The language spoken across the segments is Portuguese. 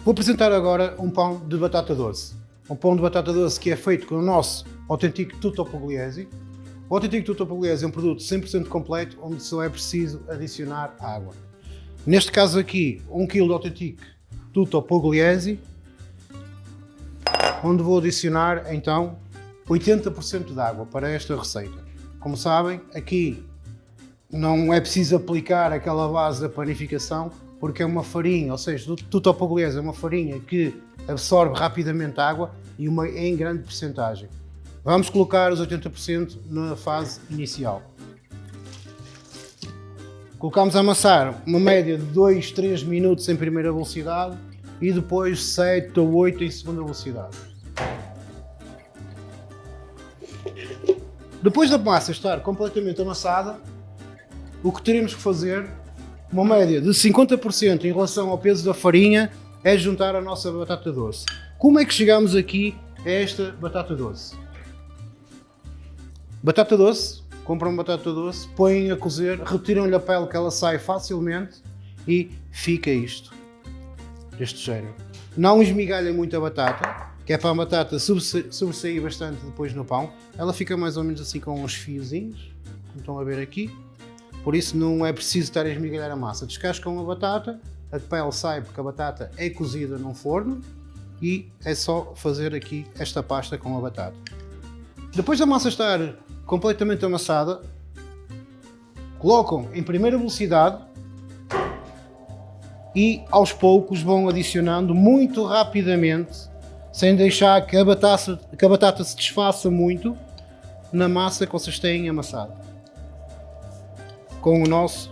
Vou apresentar agora um pão de batata doce. Um pão de batata doce que é feito com o nosso autêntico tutto pugliese. O autêntico tutto pugliese é um produto 100% completo, onde só é preciso adicionar água. Neste caso aqui, 1 kg de autêntico tutto pugliese, onde vou adicionar então 80% de água para esta receita. Como sabem, aqui não é preciso aplicar aquela base da panificação, porque é uma farinha, ou seja, o tutto pugliese é uma farinha que absorve rapidamente água e em grande percentagem. Vamos colocar os 80% na fase inicial. Colocamos a amassar uma média de 2-3 minutos em primeira velocidade e depois 7 ou 8 em segunda velocidade. Depois da massa estar completamente amassada, o que teremos que fazer, uma média de 50% em relação ao peso da farinha, é juntar a nossa batata doce. Como é que chegamos aqui a esta batata doce? Batata doce, compram batata doce, põem a cozer, retiram-lhe a pele que ela sai facilmente e fica isto, deste género. Não esmigalhem muito a batata, que é para a batata sobressair bastante depois no pão. Ela fica mais ou menos assim com uns fiozinhos, como estão a ver aqui. Por isso não é preciso estar a esmigalhar a massa. Descascam a batata, a pele sai porque a batata é cozida num forno e é só fazer aqui esta pasta com a batata. Depois da massa estar completamente amassada, colocam em primeira velocidade e aos poucos vão adicionando muito rapidamente, sem deixar que a batata se desfaça muito na massa que vocês têm amassada, com o nosso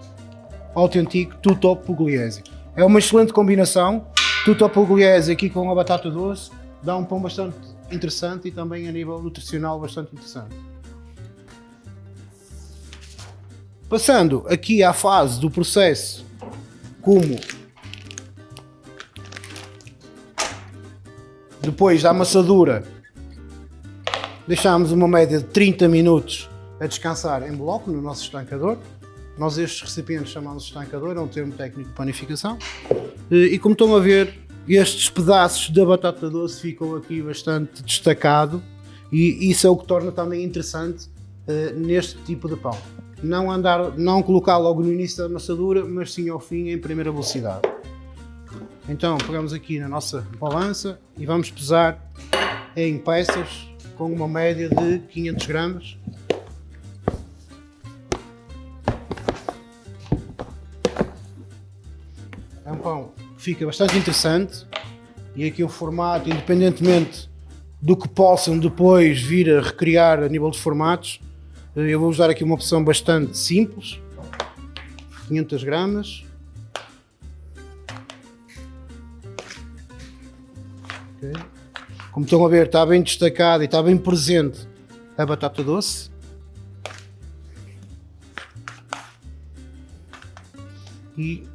autêntico tutto pugliese. É uma excelente combinação, tutto pugliese aqui com a batata doce, dá um pão bastante interessante e também a nível nutricional bastante interessante. Passando aqui à fase do processo, como depois da amassadura, deixamos uma média de 30 minutos a descansar em bloco no nosso estancador. Nós estes recipientes chamamos de estancador, é um termo técnico de panificação. E como estão a ver, estes pedaços da batata doce ficam aqui bastante destacado e isso é o que torna também interessante neste tipo de pão. Não colocar logo no início da amassadura, mas sim ao fim em primeira velocidade. Então pegamos aqui na nossa balança e vamos pesar em peças com uma média de 500 gramas. É um pão que fica bastante interessante e aqui o formato, independentemente do que possam depois vir a recriar a nível de formatos, eu vou usar aqui uma opção bastante simples, 500 gramas. Okay. Como estão a ver, está bem destacado e está bem presente a batata doce. E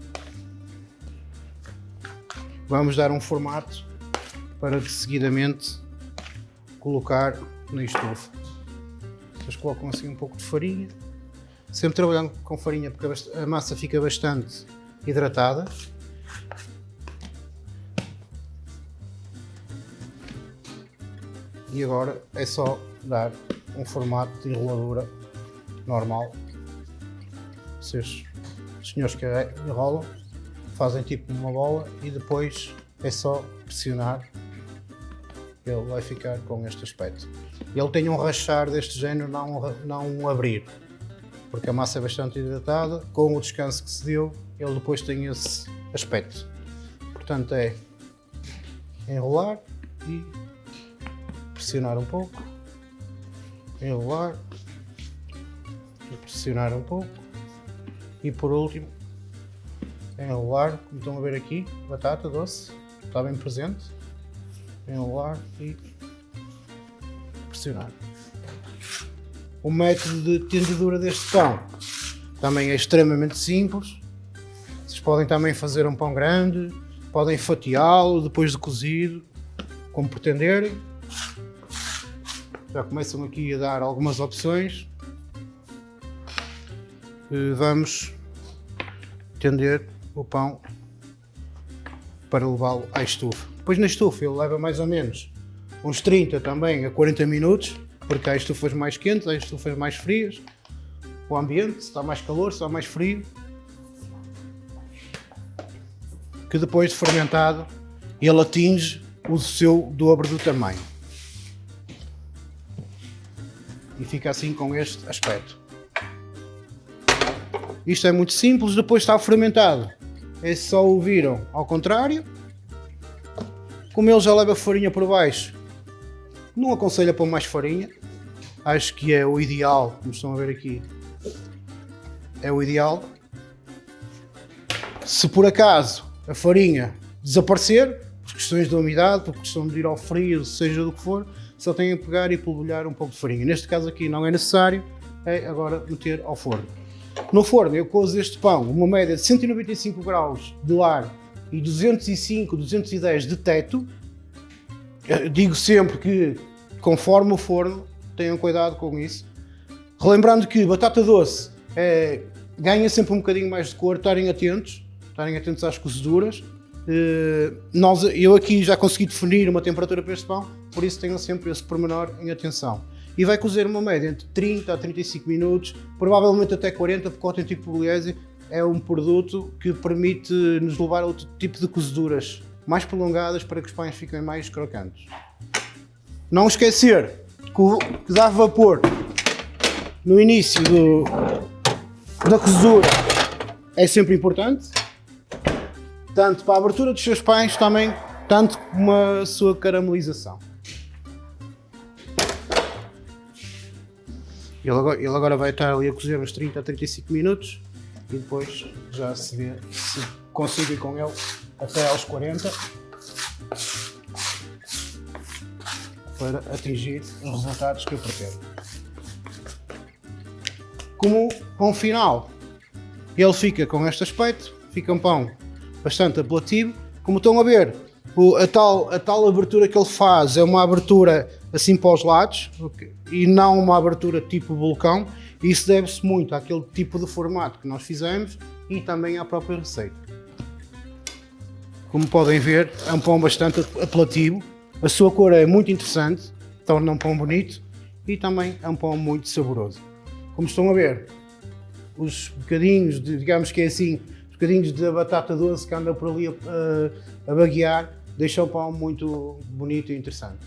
vamos dar um formato para seguidamente colocar na estufa. Vocês colocam assim um pouco de farinha, sempre trabalhando com farinha porque a massa fica bastante hidratada. E agora é só dar um formato de enroladura normal. Vocês, os senhores que enrolam, fazem tipo uma bola e depois é só pressionar. Ele vai ficar com este aspecto. Ele tem um rachar deste género, não um abrir, porque a massa é bastante hidratada, com o descanso que se deu, ele depois tem esse aspecto. Portanto é enrolar e pressionar um pouco, enrolar e pressionar um pouco e por último enrolar, como estão a ver aqui, batata doce, está bem presente, enrolar e pressionar. O método de tendedura deste pão também é extremamente simples. Vocês podem também fazer um pão grande, podem fatiá-lo depois de cozido, como pretenderem. Já começam aqui a dar algumas opções. Vamos tender o pão para levá-lo à estufa. Depois na estufa ele leva mais ou menos uns 30 também a 40 minutos, porque há estufas mais quentes, há estufas mais frias, o ambiente, se está mais calor, se está mais frio, que depois de fermentado ele atinge o seu dobro do tamanho. E fica assim com este aspecto. Isto é muito simples, depois está fermentado. É só o viram ao contrário. Como ele já leva farinha por baixo, não aconselho a pôr mais farinha. Acho que é o ideal, como estão a ver aqui. É o ideal. Se por acaso a farinha desaparecer, por questões de umidade, por questão de ir ao frio, seja do que for, só têm a pegar e polvilhar um pouco de farinha. Neste caso aqui não é necessário, é agora meter ao forno. No forno eu cozo este pão, uma média de 195 graus de lar e 205, 210 de teto. Eu digo sempre que, conforme o forno, tenham cuidado com isso. Relembrando que batata doce ganha sempre um bocadinho mais de cor, estarem atentos às cozeduras. Eu aqui já consegui definir uma temperatura para este pão, por isso tenham sempre esse pormenor em atenção. E vai cozer uma média entre 30 a 35 minutos, provavelmente até 40, porque o autêntico pugliese é um produto que permite nos levar a outro tipo de cozeduras mais prolongadas para que os pães fiquem mais crocantes. Não esquecer que dar vapor no início da cozedura é sempre importante, tanto para a abertura dos seus pães, também tanto como a sua caramelização. Ele agora vai estar ali a cozer uns 30 a 35 minutos e depois já se vê se consigo ir com ele até aos 40 para atingir os resultados que eu pretendo. Como pão final, ele fica com este aspecto, fica um pão bastante apelativo. Como estão a ver, a tal abertura que ele faz é uma abertura assim para os lados e não uma abertura tipo vulcão. Isso deve-se muito àquele tipo de formato que nós fizemos e também à própria receita. Como podem ver, é um pão bastante apelativo. A sua cor é muito interessante, torna um pão bonito e também é um pão muito saboroso. Como estão a ver, os bocadinhos, digamos que é assim, os bocadinhos da batata doce que anda por ali a baguear, deixam o pão muito bonito e interessante.